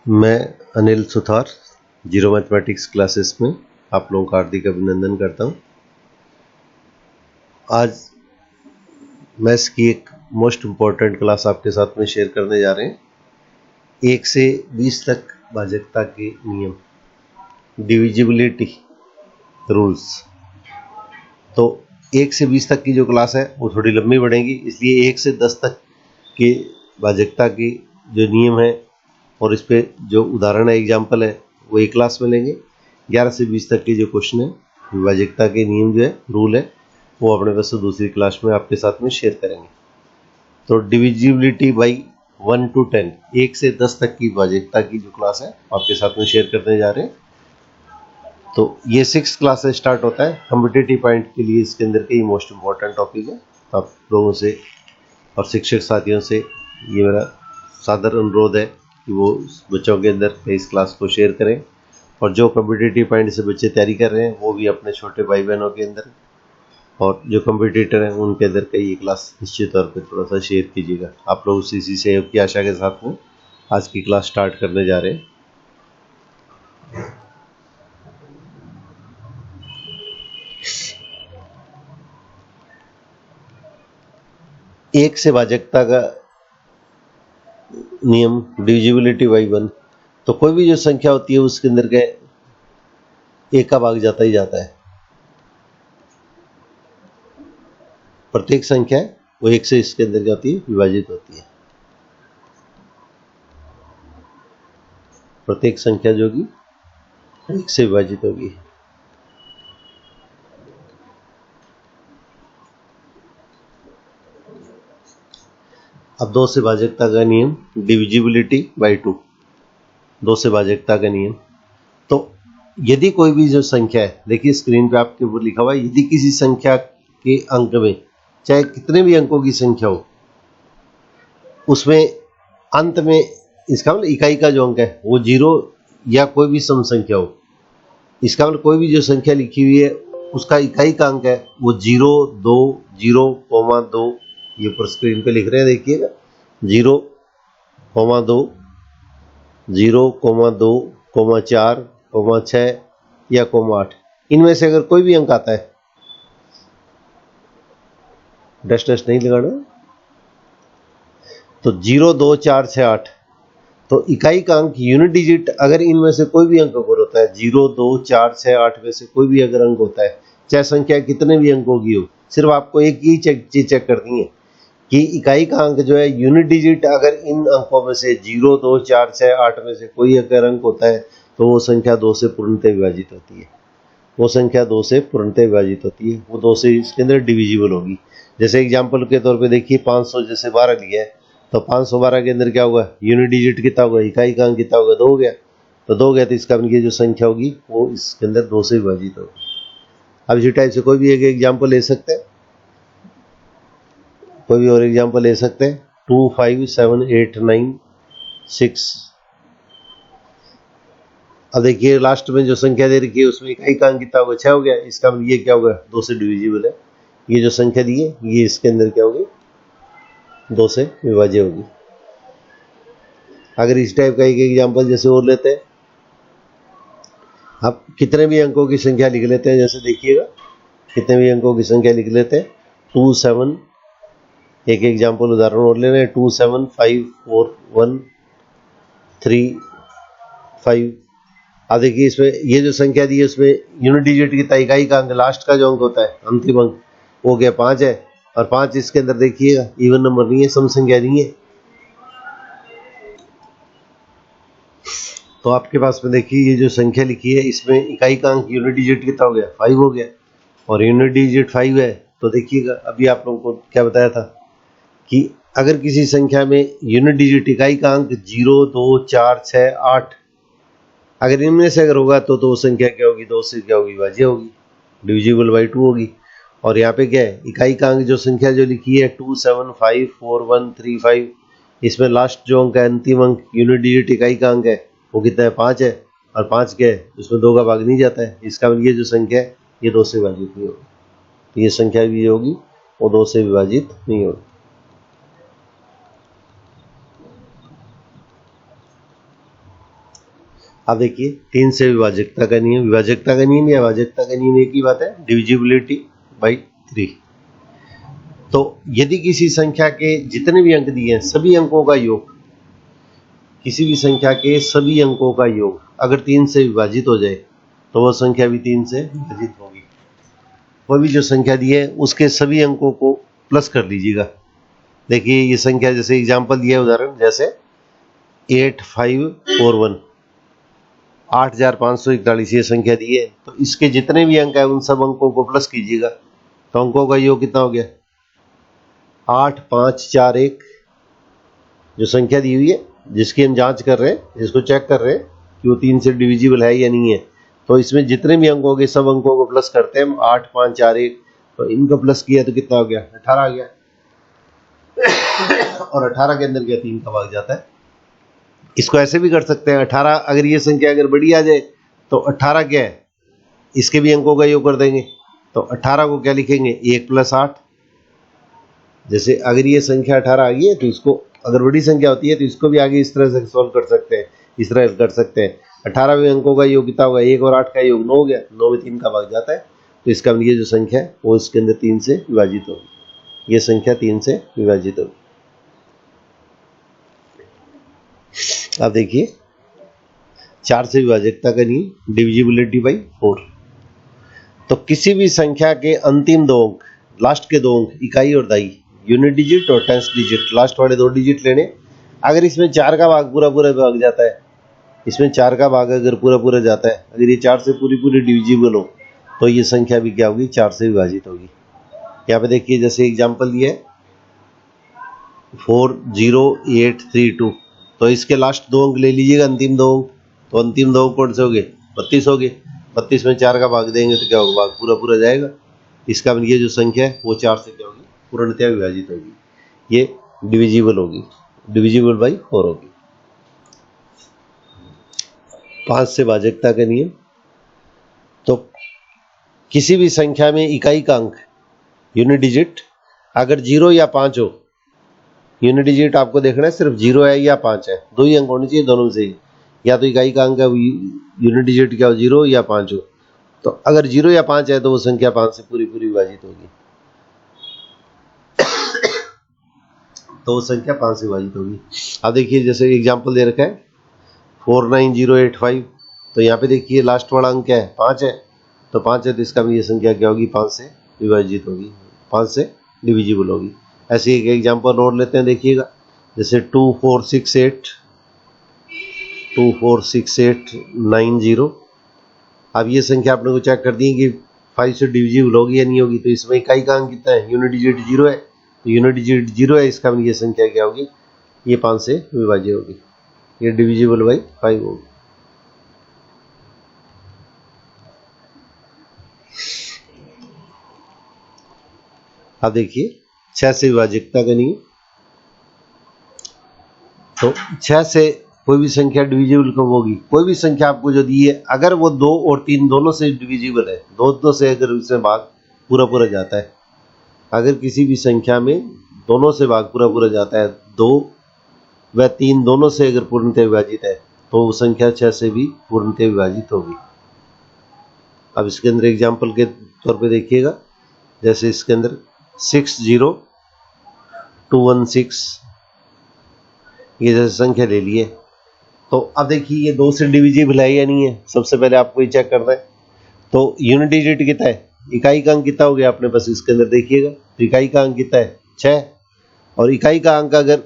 मैं Anil Suthar zero mathematics classes में आप लोगों का हार्दिक अभिनंदन करता हूं। आज मैथ्स की एक मोस्ट इम्पॉर्टेंट क्लास आपके साथ में शेयर करने जा रहे हैं। 1 से 20 तक भाजकता के नियम, डिविजिबिलिटी रूल्स। तो 1 से 20 तक की जो क्लास है वो थोड़ी लंबी बढ़ेगी, इसलिए 1 से 10 तक के भाजकता के जो नियम है और इस पे जो उदाहरण है, एग्जाम्पल है, वो एक क्लास में लेंगे। 11 से 20 तक के जो क्वेश्चन है, विभाजकता के नियम जो है, रूल है, वो अपने पास से दूसरी क्लास में आपके साथ में शेयर करेंगे। तो डिविजिबिलिटी बाई 1 to 10, 1 से 10 तक की विभाजकता की जो क्लास है आपके साथ में शेयर करने जा रहे हैं। तो ये 6 क्लास से स्टार्ट होता है। कॉम्पिटिटिव पॉइंट के लिए इसके अंदर के मोस्ट इम्पॉर्टेंट टॉपिक है। तो आप लोगों से और शिक्षक साथियों से ये मेरा सादर अनुरोध है कि वो बच्चों के अंदर इस क्लास को शेयर करें, और जो कॉम्पिटिटिव पॉइंट से बच्चे तैयारी कर रहे हैं वो भी अपने छोटे भाई बहनों के अंदर, और जो कॉम्पिटिटर हैं उनके अंदर का ये क्लास निश्चित तौर पे थोड़ा सा शेयर कीजिएगा। आप लोग इसी सहयोग की आशा के साथ में आज की क्लास स्टार्ट करने जा रहे हैं। एक से भाजकता का नियम, डिविजिबिलिटी बाई 1। तो कोई भी जो संख्या होती है उसके अंदर के एक का भाग जाता ही जाता है। प्रत्येक संख्या है वो एक से इसके अंदर क्या होती है, विभाजित होती है। प्रत्येक संख्या जो कि एक से विभाजित होगी। अब 2 से भाजकता का नियम, डिविजिबिलिटी बाई 2। 2 से भाजकता का नियम। तो यदि कोई भी जो संख्या है, देखिए स्क्रीन पे आपके ऊपर लिखा हुआ है, यदि किसी संख्या के अंक में, चाहे कितने भी अंकों की संख्या हो, उसमें अंत में इसका मतलब इकाई का जो अंक है वो 0 या कोई भी सम संख्या हो, इसका मतलब कोई भी जो संख्या लिखी हुई है उसका इकाई का अंक है वो 0, 2, 0,2, ये ऊपर स्क्रीन पे लिख रहे हैं, देखिएगा 0,2, 0,2, 4, 6 या 8, इनमें से अगर कोई भी अंक आता है, डैश नहीं लगाना, तो 0, 2, 4, 6, 8, तो इकाई का अंक यूनिट डिजिट अगर इनमें से कोई भी अंक अगर होता है, 0, 2, 4, 6, 8 में से कोई भी अगर अंक होता है, चाहे संख्या कितने भी अंकों की हो, सिर्फ आपको एक ही चीज चेक करनी है कि इकाई का अंक जो है यूनिट डिजिट अगर इन अंकों में से 0, 2, 4, 6, 8 में से कोई अगर अंक होता है तो वो संख्या 2 से पूर्णतः विभाजित होती है। वो संख्या 2 से पूर्णतः विभाजित होती है, वो 2 से इसके अंदर डिविजिबल होगी। जैसे एग्जाम्पल के तौर पे देखिए, 500 जैसे 12 लिया है, तो 512 के अंदर क्या होगा, यूनिट डिजिट कितना होगा, इकाई का अंक कितना होगा, 2 हो गया। तो 2 हो गया तो इसका ये जो संख्या होगी वो इसके अंदर 2 से विभाजित होगी। अब इसी टाइप से कोई भी एक एग्जाम्पल ले सकते हैं, कोई भी और एग्जाम्पल ले सकते हैं। 2, 5, 7, 8, 9, 6। अब देखिए लास्ट में जो संख्या दे रखी है उसमें इकाई का अंक कितना होगा, 6 हो गया। इसका मतलब ये क्या होगा, 2 से डिविजिबल है। ये जो संख्या दी है ये इसके अंदर क्या होगी, 2 से विभाज्य होगी। अगर इस टाइप का एक एग्जाम्पल जैसे और लेते हैं, आप कितने भी अंकों की संख्या लिख लेते हैं, जैसे देखिएगा कितने भी अंकों की संख्या लिख लेते हैं। 2, 7, एक एग्जाम्पल उदाहरण और ले रहे हैं, 2, 7, 5, 4, 1, 3, 5। अब देखिए इसमें ये जो संख्या दी है उसमें यूनिट डिजिट की इकाई का अंक, लास्ट का जो अंक होता है, अंतिम अंक, वो क्या 5 है। और 5 इसके अंदर देखिएगा इवन नंबर नहीं है, सम संख्या नहीं है। तो आपके पास में देखिए ये जो संख्या लिखी है इसमें इकाई का अंक यूनिट डिजिट कितना हो गया, 5 हो गया, और यूनिट डिजिट 5 है। तो देखिएगा अभी आप लोगों को क्या बताया था कि अगर किसी संख्या में यूनिट डिजिट इकाई का अंक 0, 2, 4, 6, 8, अगर इनमें से अगर होगा तो वो संख्या क्या होगी, 2 से क्या होगी, विभाज्य होगी, डिविजिबल बाई 2 होगी। और यहाँ पे क्या है, इकाई का अंक जो संख्या जो लिखी है 2, 7, 5, 4, 1, 3, 5, इसमें लास्ट जो अंक है, अंतिम अंक, यूनिट डिजिट इकाई का अंक है, वो कितना है, 5 है। और 5 क्या है, उसमें 2 का भाग नहीं जाता है। इसका मतलब ये जो संख्या है ये 2 से विभाजित नहीं होगी। तो ये संख्या भी होगी वो 2 से विभाजित नहीं होगी। अब देखिए 3 से विभाजकता का नियम, विभाजकता का नियम या भाजकता का नियम एक ही बात है, डिविजिबिलिटी बाई 3। तो यदि किसी संख्या के जितने भी अंक दिए हैं सभी अंकों का योग, किसी भी संख्या के सभी अंकों का योग अगर 3 से विभाजित हो जाए तो वह संख्या भी 3 से विभाजित होगी। कोई भी जो संख्या दी है उसके सभी अंकों को प्लस कर लीजिएगा। देखिए ये संख्या जैसे एग्जांपल दिया है, उदाहरण जैसे 8541 8541 ये संख्या दी है, तो इसके जितने भी अंक है उन सब अंकों को प्लस कीजिएगा। तो अंकों का योग कितना हो गया 8541, जो संख्या दी हुई है जिसकी हम जांच कर रहे हैं, जिसको चेक कर रहे हैं कि वो 3 से डिविजिबल है या नहीं है। तो इसमें जितने भी अंक हो गए सब अंकों को प्लस करते हैं हम, 8541, तो इनका प्लस किया तो कितना हो गया 18 आ गया। और 18 के अंदर क्या 3 का भाग जाता है। इसको ऐसे भी कर सकते हैं, 18 अगर ये संख्या अगर बड़ी आ जाए तो 18 क्या है, इसके भी अंकों का योग कर देंगे। तो 18 को क्या लिखेंगे 1 + 8। जैसे अगर ये संख्या 18 आ गई है तो इसको अगर बड़ी संख्या होती है तो इसको भी आगे इस तरह से सॉल्व कर सकते हैं, इस तरह कर सकते हैं। 18वें अंकों का योग कितना होगा 1 और 8 का योग 9 हो गया, 9 में 3 का भाग जाता है। तो इसका ये जो संख्या है वो इसके अंदर 3 से विभाजित होगी, ये संख्या 3 से विभाजित होगी। अब देखिए 4 से विभाजकता का नियम, डिविजिबिलिटी बाई 4। तो किसी भी संख्या के अंतिम 2 अंक, लास्ट के 2 अंक इकाई और दाई, यूनिट डिजिट और टेंस डिजिट, लास्ट वाले 2 डिजिट लेने। अगर इसमें 4 का भाग पूरा भाग जाता है, इसमें 4 का भाग अगर पूरा जाता है, अगर ये 4 से पूरी डिविजिबल हो तो ये संख्या भी क्या होगी 4 से विभाजित होगी। यहाँ पे देखिए जैसे एग्जांपल दिया है 40832, तो इसके लास्ट 2 अंक ले लीजिएगा, अंतिम 2 अंक। तो अंतिम 2 अंक कौन से हो गए 32 हो गए। 32 में 4 का भाग देंगे तो क्या होगा, भाग पूरा जाएगा। इसका ये जो संख्या है वो 4 से क्या होगी पूर्णतया विभाजित होगी, ये डिविजिबल होगी, डिविजिबल बाई 4 होगी। 5 से भाजकता का नियम। तो किसी भी संख्या में इकाई का अंक यूनिट डिजिट अगर 0 या 5 हो, यूनिट डिजिट आपको देखना है सिर्फ 0 है या 5 है, 2 ही अंक होने चाहिए दोनों में से ही। या तो इकाई का अंक है यूनिट डिजिट क्या हो 0 या 5 हो, तो अगर 0 या 5 है तो वो संख्या 5 से पूरी विभाजित होगी, तो वो संख्या 5 से विभाजित होगी। अब देखिए जैसे एग्जांपल दे रखा है 49085, तो यहाँ पे देखिए लास्ट वाला अंक है 5 है, तो 5 है तो इसका भी ये संख्या क्या होगी 5 से विभाजित होगी, 5 से डिविजिबल होगी। ऐसे एक एग्जांपल और लेते हैं, देखिएगा जैसे 246890। अब ये संख्या आपने को चेक कर दी कि 5 से डिविजिबल होगी या नहीं होगी। तो इसमें इकाई का अंक कितना है, यूनिट डिजिट 0 है, तो यूनिट डिजिट 0 है, इसका ये संख्या क्या होगी, ये 5 से विभाज्य होगी, ये डिविजिबल बाई 5 होगी। अब देखिए 6 से विभाजकता का नियम। तो 6 से कोई भी संख्या डिविजिबल कब होगी, कोई भी संख्या आपको जो दी है अगर वो 2 और 3 दोनों से डिविजिबल है, दोनों से अगर उसमें भाग पूरा जाता है, अगर किसी भी संख्या में दोनों से भाग पूरा जाता है, 2 व 3 दोनों से अगर पूर्णतः विभाजित है तो वो संख्या 6 से भी पूर्णतः विभाजित होगी। अब इसके अंदर एग्जाम्पल के तौर पे देखिएगा, जैसे इसके अंदर 60216 ये जैसे संख्या ले लिए, तो अब देखिए ये 2 से डिविजिबल है या नहीं है, सबसे पहले आपको ये चेक करना है। तो यूनिट डिजिट कितना है, इकाई का अंक कितना हो गया अपने पास, इसके अंदर देखिएगा तो इकाई का अंक कितना है 6, और इकाई का अंक अगर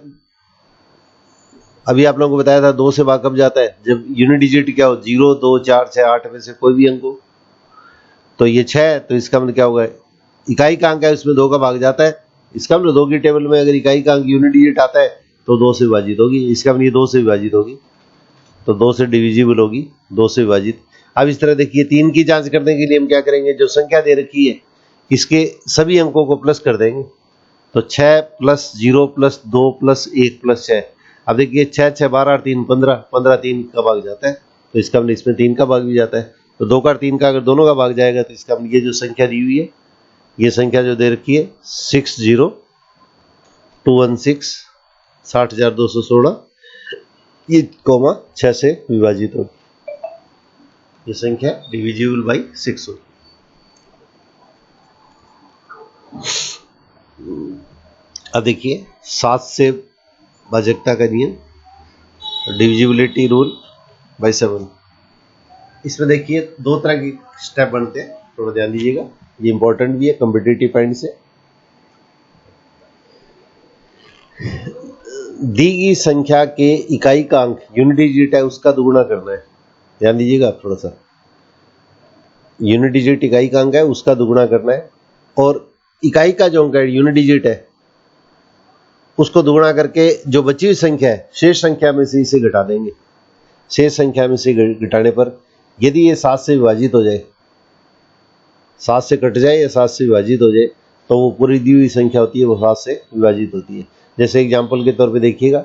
अभी आप लोगों को बताया था 2 से भाग कब जाता है, जब यूनिट डिजिट क्या हो 0 2 4 6 8 में से कोई भी अंक हो। तो ये 6, तो इसका मतलब क्या होगा, इकाई का अंक है उसमें 2 का भाग जाता है, इसका मतलब 2 की टेबल में अगर इकाई का अंक यूनिट डिजिट आता है तो 2 से विभाजित होगी, इसका मतलब ये 2 से विभाजित होगी, तो 2 से डिविजिबल होगी, 2 से विभाजित। अब इस तरह देखिए 3 की जांच करने के लिए हम क्या करेंगे, जो संख्या दे रखी है इसके सभी अंकों को प्लस कर देंगे। तो 6 + 0 + 2 + 1 + 6। अब देखिए 6 6 12 3 15, 15 3 का भाग जाता है, तो इसका मतलब इसमें 3 का भाग भी जाता है, तो 2 का 3 का अगर दोनों का भाग जाएगा तो इसका मतलब ये जो संख्या दी हुई है, ये संख्या जो दे रखी है 60216 60216 ये 6 से विभाजित हो। ये संख्या डिविजिबल बाई 6 होगी। अब देखिए 7 से भाजकता का नियम, डिविजिबिलिटी रूल बाई 7। इसमें देखिए दो तरह के स्टेप बनते हैं, थोड़ा ध्यान दीजिएगा, ये इंपॉर्टेंट भी है कॉम्पिटिटिव पॉइंट से। दी गई संख्या के इकाई का अंक यूनिट डिजिट है उसका दुगुना करना है। ध्यान दीजिएगा आप थोड़ा सा, यूनिट डिजिट इकाई का अंक है उसका दुगुना करना है, और इकाई का जो अंक है यूनिट डिजिट है उसको दुगुना करके जो बची हुई संख्या है शेष संख्या में से इसे घटा देंगे। शेष संख्या में से घटाने पर यदि ये 7 से विभाजित हो जाए, 7 से कट जाए या 7 से विभाजित हो जाए, तो वो पूरी दी हुई संख्या होती है वो 7 से विभाजित होती है। जैसे एग्जांपल के तौर पे देखिएगा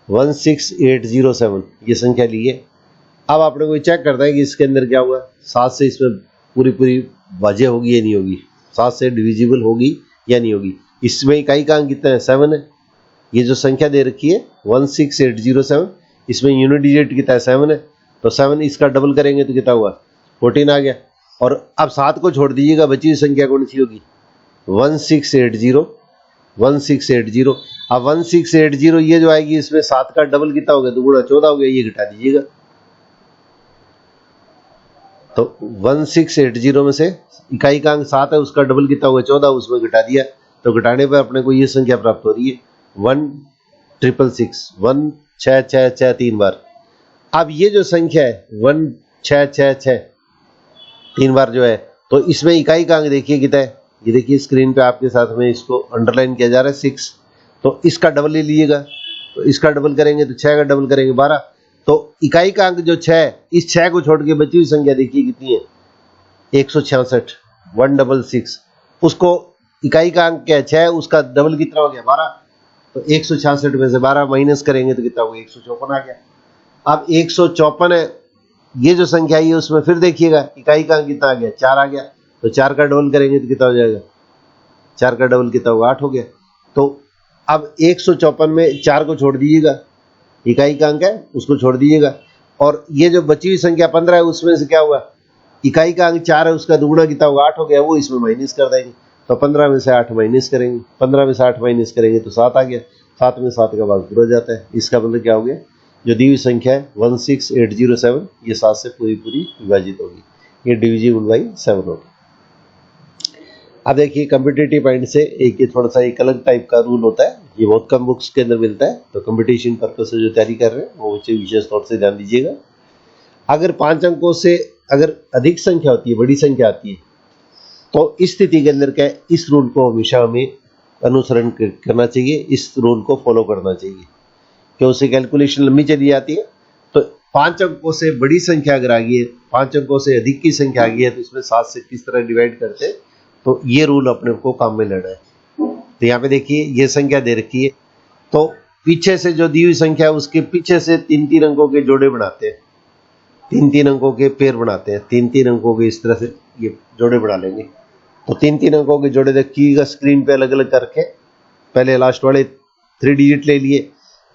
16807 ये संख्या ली है। अब आपने कोई चेक करना है कि इसके अंदर क्या हुआ, 7 से इसमें पूरी भाज्य होगी या नहीं होगी, 7 से डिविजिबल होगी या नहीं होगी। इसमें इकाई का अंक कितना है, 7 है। ये जो संख्या दे रखी है 16807, इसमें यूनिट डिजिट कितना है, 7 है, तो 7 इसका डबल करेंगे तो कितना हुआ, 14 आ गया। और अब 7 को छोड़ दीजिएगा, बची हुई संख्या कौन सी होगी, 1680। अब 1680 ये जो आएगी इसमें 7 का डबल कितना हो गया, दुगुना 14 हो गया, ये घटा दीजिएगा। तो 1680 में से इकाई का अंक 7 है उसका डबल कितना हुआ, 14, उसमें घटा दिया, तो घटाने पर अपने को ये संख्या प्राप्त हो रही है 1666, 1666 3 बार। अब ये जो संख्या है 1666 3 बार जो है, तो इसमें इकाई का अंक देखिए कितना है, ये देखिए स्क्रीन पे आपके साथ में इसको अंडरलाइन किया जा रहा है 6, तो इसका डबल ले लीजिएगा, तो इसका डबल करेंगे तो 6 का डबल करेंगे 12, तो इकाई का अंक जो 6 है, इस 6 को छोड़ के बची हुई संख्या देखिए कितनी है, 166, 166। उसको इकाई का अंक क्या है, 6, उसका डबल कितना हो गया, 12, तो 166 में से 12 माइनस करेंगे तो कितना हो गया, 154 आ गया। अब 154 है, ये जो संख्या है उसमें फिर देखिएगा इकाई का अंक कितना आ गया, 4 आ गया, तो 4 का डबल करेंगे तो कितना हो जाएगा, 4 का डबल कितना होगा, 8 हो गया। तो अब 154 में 4 को छोड़ दीजिएगा, इकाई का अंक है उसको छोड़ दीजिएगा, और ये जो बची हुई संख्या 15 है उसमें से क्या हुआ, इकाई का अंक 4 है उसका दुगुना कितना होगा, 8 हो गया, वो इसमें माइनस कर देंगे, तो 15 में से 8 माइनस करेंगे, 15 में से 8 माइनस करेंगे तो 7 आ गया, 7 में 7 का भाग पूरा हो जाता है। इसका मतलब क्या हो गया, जो दी हुई संख्या है 16807 ये 7 से पूरी विभाजित होगी, ये डिविजिबल बाई 7 होगी। अब देखिए कॉम्पिटिटिव पॉइंट से एक ये थोड़ा सा एक अलग टाइप का रूल होता है, ये बहुत कम बुक्स के अंदर मिलता है, तो कंपटीशन पर्पस से जो तैयारी कर रहे हैं वो विशेष तौर से ध्यान दीजिएगा। अगर 5 अंकों से अगर अधिक संख्या होती है, बड़ी संख्या आती है, तो इस स्थिति के अंदर क्या है, इस रूल को हमेशा हमें अनुसरण करना चाहिए, इस रूल को फॉलो करना चाहिए, कि उससे कैलकुलेशन लंबी चली जाती है। तो 5 अंकों से बड़ी संख्या अगर आ गई है, 5 अंकों से अधिक की संख्या आ गई है, तो इसमें 7 से किस तरह डिवाइड करते हैं, तो ये रूल अपने को काम में लेना है। तो यहाँ पे देखिए ये संख्या दे रखी है, तो पीछे से जो दी हुई संख्या है उसके पीछे से 3-3 अंकों के जोड़े बनाते हैं, 3-3 अंकों के पेयर बनाते हैं, 3-3 अंकों के इस तरह से ये जोड़े बना लेंगे। तो 3-3 अंकों के जोड़े देखिएगा स्क्रीन पे अलग अलग करके, पहले लास्ट वाले 3 डिजिट ले लिए,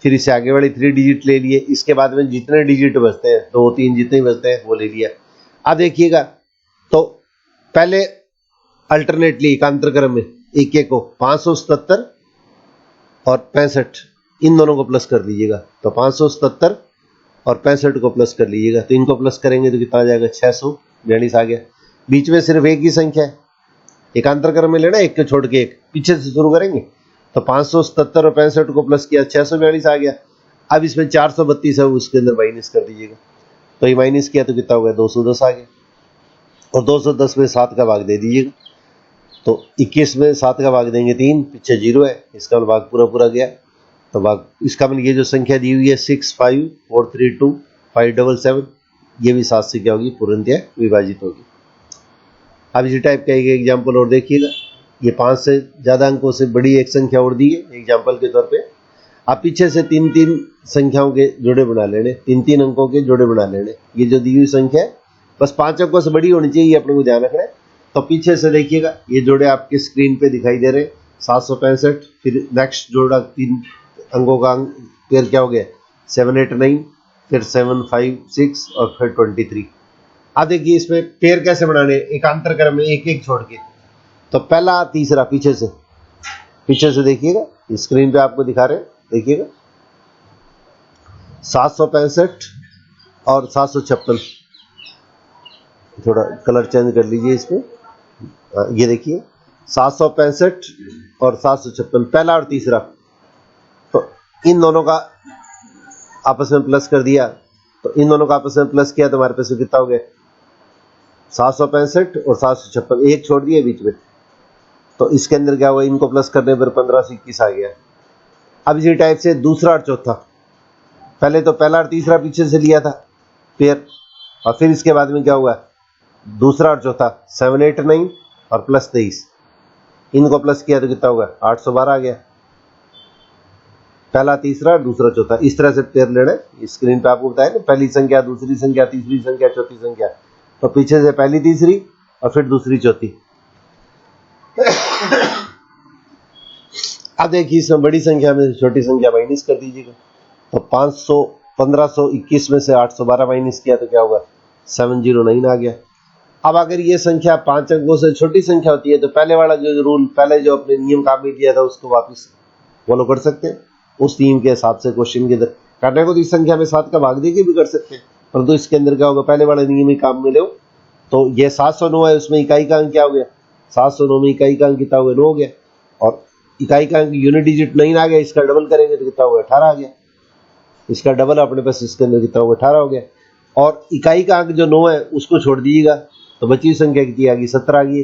फिर इससे आगे वाले 3 डिजिट ले लिए, इसके बाद में जितने डिजिट बचते हैं 2-3 जितने बचते हैं वो ले लिया। अब देखिएगा तो पहले अल्टरनेटली एकांतर क्रम में एक एक को 577 और 65 इन दोनों को प्लस कर दीजिएगा, तो 577 और 65 को प्लस कर लीजिएगा, तो इनको प्लस करेंगे तो कितना आ जाएगा, 642 आ गया। बीच में सिर्फ एक ही संख्या है, एकांतर क्रम में लेना, एक को छोड़ के एक, पीछे से शुरू करेंगे, तो 577 और 65 को प्लस किया 642 आ गया। अब इसमें 432 है उसके अंदर माइनस कर दीजिएगा, तो ये माइनस किया तो कितना हो गया, 210 आ गया, और 210 में 7 का भाग दे दीजिएगा, तो 21 में 7 का भाग देंगे 3, पीछे 0 है, इसका भाग पूरा गया, तो भाग इसका मतलब ये जो संख्या दी हुई है 65432 ये भी 7 से क्या होगी, पूर्णतः विभाजित होगी। अब इसी टाइप का एक एग्जाम्पल और देखिएगा, ये 5 से ज़्यादा अंकों से बड़ी एक संख्या और दी है एग्जाम्पल के तौर पे। आप पीछे से 3-3 संख्याओं के जोड़े बना लेने, 3-3 अंकों के जोड़े बना लेने, ये जो दी हुई संख्या है बस 5 अंकों से बड़ी होनी चाहिए, अपने को ध्यान रखना है। तो पीछे से देखिएगा ये जोड़े आपके स्क्रीन पे दिखाई दे रहे हैं, 765, फिर नेक्स्ट जोड़ा 3 अंकों का पेयर क्या हो गया, 789, फिर 756 और फिर 23। अब देखिए इसमें पेयर कैसे बनाने, एकांतर क्रम में एक एक छोड़ के। तो पहला तीसरा पीछे से देखिएगा, स्क्रीन पे आपको दिखा रहे हैं, देखिएगा 765 और 756। थोड़ा कलर चेंज कर लीजिए इसमें। ये देखिए 765 और 756, पहला और तीसरा। तो इन दोनों का आपस में प्लस कर दिया, तो इन दोनों का आपस में प्लस किया तो हमारे पास कितना हो गया 765 और 756, एक छोड़ दिए बीच में। तो इसके अंदर क्या हुआ, इनको प्लस करने पर 15 से 21 आ गया। अब इसी टाइप से दूसरा और चौथा, पहले तो पहला और तीसरा पीछे से लिया था पेयर, और फिर इसके बाद में क्या हुआ, दूसरा और चौथा 7 8 9 और प्लस 23, इनको प्लस किया तो कितना होगा 812 आ गया। पहला तीसरा दूसरा चौथा, इस तरह से पेयर लेना है। स्क्रीन पे आपको बताया ना, पहली संख्या दूसरी संख्या तीसरी संख्या चौथी संख्या, तो पीछे से पहली तीसरी और फिर दूसरी चौथी। अब देखिए इसमें बड़ी संख्या में छोटी संख्या माइनस कर दीजिएगा। तो 1521 में से 812 माइनस किया तो क्या होगा 709 आ गया। अब अगर ये संख्या 5 अंकों से छोटी संख्या होती है तो पहले वाला जो रूल, पहले जो अपने नियम काम में किया था उसको वापस फॉलो कर सकते हैं, उस नियम के हिसाब से क्वेश्चन के अंदर करने को। तो इस संख्या में 7 का भाग देके भी कर सकते हैं, परंतु इसके अंदर क्या होगा, पहले वाला नियम ही काम में ले। तो ये 709 है, उसमें इकाई का अंक क्या हो गया 709 में इकाई का अंक कितना हो गया 9 हो गया, और इकाई का अंक यूनिट डिजिट 9 आ गया, इसका डबल करेंगे तो कितना हो गया 18 आ गया। इसका डबल अपने पास इसके अंदर कितना हो गया 18 हो गया। और इकाई का अंक जो 9 है उसको छोड़ दीजिएगा तो बची संख्या कितनी आ गई 17 आ गई।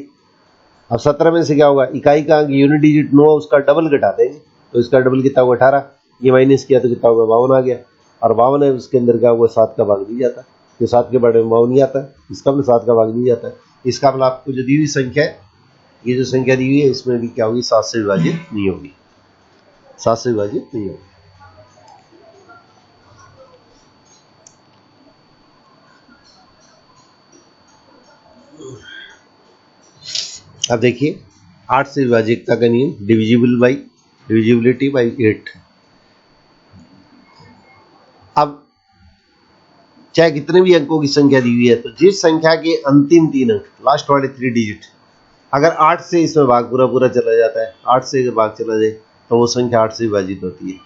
अब 17 में से क्या होगा, इकाई का अंक यूनिट डिजिट 9 उसका डबल घटा देंगे तो इसका डबल कितना होगा 18, ये माइनस किया तो कितना होगा 52 आ गया। और 52 है, उसके अंदर क्या होगा 7 का भाग दी जाता है, जो 7 के बारे में 52 नहीं आता है, इसका मतलब 7 का भाग दी जाता है। इसका मतलब आपको जो दी हुई संख्या है, ये जो संख्या दी हुई है इसमें भी क्या होगी 7 से विभाजित नहीं होगी, 7 से विभाजित नहीं होगी। अब देखिए 8 से विभाज्यता का नियम, डिविजिबिलिटी बाई 8। अब चाहे कितने भी अंकों की संख्या दी हुई है, तो जिस संख्या के अंतिम 3 अंक, लास्ट वाले 3 डिजिट, अगर 8 से इसमें भाग पूरा पूरा चला जाता है, 8 से अगर भाग चला जाए तो वो संख्या 8 से विभाजित होती है।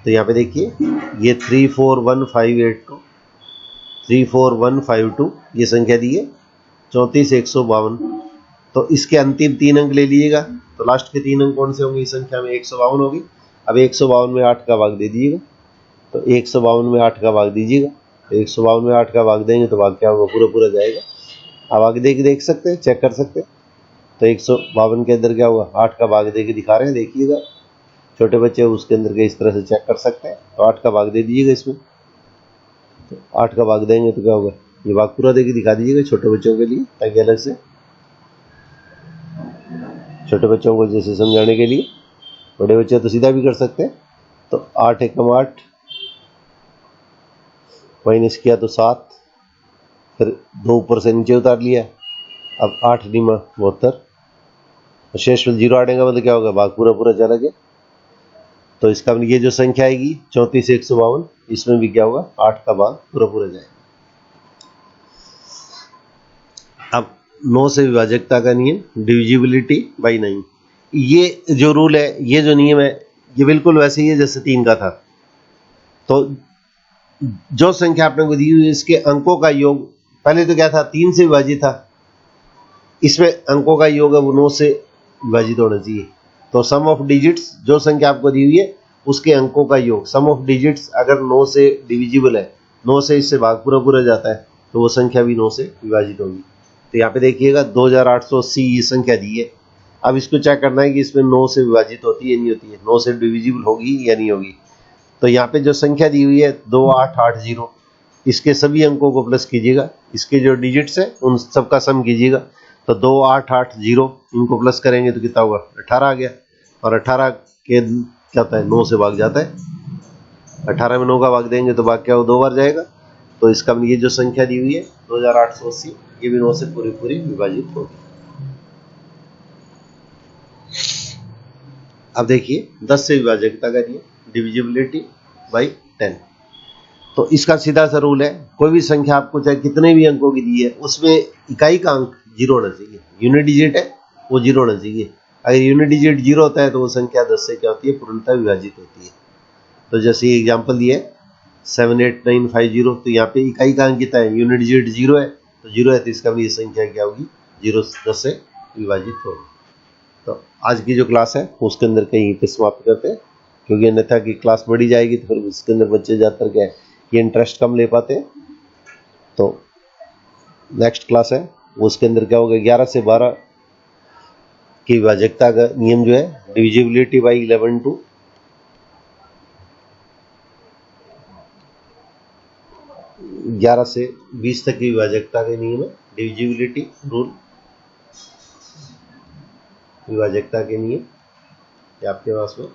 तो यहाँ पे देखिए ये 34152 34152 ये संख्या दी है 34,152। तो इसके अंतिम 3 अंक ले लीजिएगा, तो लास्ट के 3 अंक कौन से होंगे इस संख्या में 152 होगी। अब 152 में 8 का भाग दे दीजिएगा, तो 152 में 8 का भाग दीजिएगा, तो 152 में 8 का भाग देंगे तो भाग क्या होगा पूरा पूरा जाएगा। अब आगे देख सकते हैं, चेक कर सकते हैं। तो 152 के अंदर क्या हुआ 8 का भाग दे के दिखा रहे हैं, देखिएगा छोटे बच्चे उसके अंदर के इस तरह से चेक कर सकते हैं। तो 8 का भाग दे दीजिएगा इसमें, तो 8 का भाग देंगे तो क्या होगा, ये भाग पूरा दे के दिखा दीजिएगा छोटे बच्चों के लिए, ताकि अलग से छोटे बच्चों को जैसे समझाने के लिए। बड़े बच्चे तो सीधा भी कर सकते हैं। तो 8 एकम 8 माइनस किया तो 7, फिर 2 ऊपर से नीचे उतार लिया। अब 8 निमा 72, शेष में 0 आएगा मतलब क्या होगा भाग पूरा पूरा चला गया। तो इसका ये जो संख्या आएगी 34,152, इसमें भी क्या होगा 8 का भाग पूरा पूरा जाएगा। अब 9 से विभाजकता का नियम, डिविजिबिलिटी बाई 9। ये जो रूल है, ये जो नियम है, ये बिल्कुल वैसे ही है जैसे 3 का था। तो जो संख्या आपने को दी हुई है इसके अंकों का योग, पहले तो क्या था 3 से विभाजित था, इसमें अंकों का योग है वो 9 से विभाजित होना चाहिए। तो सम ऑफ डिजिट्स, जो संख्या आपको दी हुई है उसके अंकों का योग, सम ऑफ डिजिट्स अगर 9 से डिविजिबल है, 9 से इससे भाग पूरा पूरा जाता है, तो वो संख्या भी 9 से विभाजित होगी। तो यहाँ पे देखिएगा 2880 ये संख्या दी है। अब इसको चेक करना है कि इसमें 9 से विभाजित होती है नहीं होती है, 9 से डिविजिबल होगी या नहीं होगी। तो यहाँ पे जो संख्या दी हुई है 2880, इसके सभी अंकों को प्लस कीजिएगा, इसके जो डिजिट्स है उन सबका सम कीजिएगा। तो 2880 इनको प्लस करेंगे तो कितना होगा 18 आ गया, और 18 के क्या होता है 9 से भाग जाता है, 18 में 9 का भाग देंगे तो भाग क्या हो 2 बार जाएगा। तो इसका ये जो संख्या दी हुई है 2880, ये भी 9 से पूरी पूरी विभाजित होगी। अब देखिए 10 से विभाजकता का नियम, डिविजिबिलिटी बाई 10। तो इसका सीधा सा रूल है, कोई भी संख्या आपको चाहे कितने भी अंकों की दी है उसमें इकाई का अंक 0 होना चाहिए। यूनिट डिजिट है वो 0 होना चाहिए। अगर यूनिट डिजिट 0 होता है तो वो संख्या 10 से क्या होती है, पूर्णतः विभाजित होती है। तो जैसे ये एग्जाम्पल दिया है 78950, तो यहाँ पे इकाई का अंक कितना है, यूनिट डिजिट 0 है, तो 0 है तो इसका भी ये संख्या क्या होगी, 0 10 से विभाजित होगी। तो आज की जो क्लास है उसके अंदर कहीं पे समाप्त करते हैं, क्योंकि अन्यथा की क्लास बढ़ी जाएगी तो फिर उसके अंदर बच्चे ज़्यादातर क्या है ये इंटरेस्ट कम ले पाते हैं। तो नेक्स्ट क्लास है उसके अंदर क्या होगा, 11 से 12 की विभाजकता का नियम जो है, डिविजिबिलिटी बाई 11 टू 11 से 20 तक की विभाजकता का नियम है, डिविजिबिलिटी रूल, विभाजकता के नियम ये आपके पास में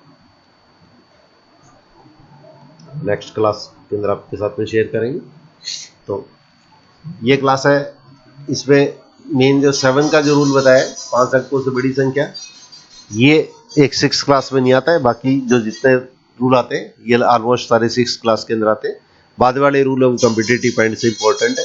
नेक्स्ट क्लास के अंदर आपके साथ में शेयर करेंगे। तो ये क्लास है, इसमें मेन जो 7 का जो रूल बताया है, 5 अंकों से बड़ी संख्या, ये एक 6 क्लास में नहीं आता है। बाकी जो जितने रूल आते हैं ये ऑलमोस्ट सारे 6 क्लास के अंदर आते हैं। बाद वाले रूल है वो कॉम्पिटिटिव पॉइंट से इंपॉर्टेंट है,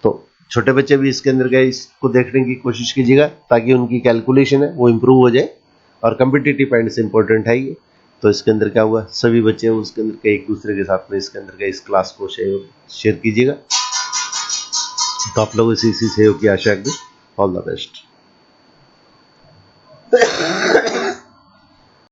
तो छोटे बच्चे भी इसके अंदर गए इसको देखने की कोशिश कीजिएगा ताकि उनकी कैलकुलेशन है वो इम्प्रूव हो जाए। और कॉम्पिटिटिव पॉइंट से इंपॉर्टेंट है ये, तो इसके अंदर क्या हुआ, सभी बच्चे उसके अंदर के एक दूसरे के साथ में इसके अंदर के इस क्लास को शेयर कीजिएगा। तो आप लोगों से इसी सहयोग की आशा है। All the best.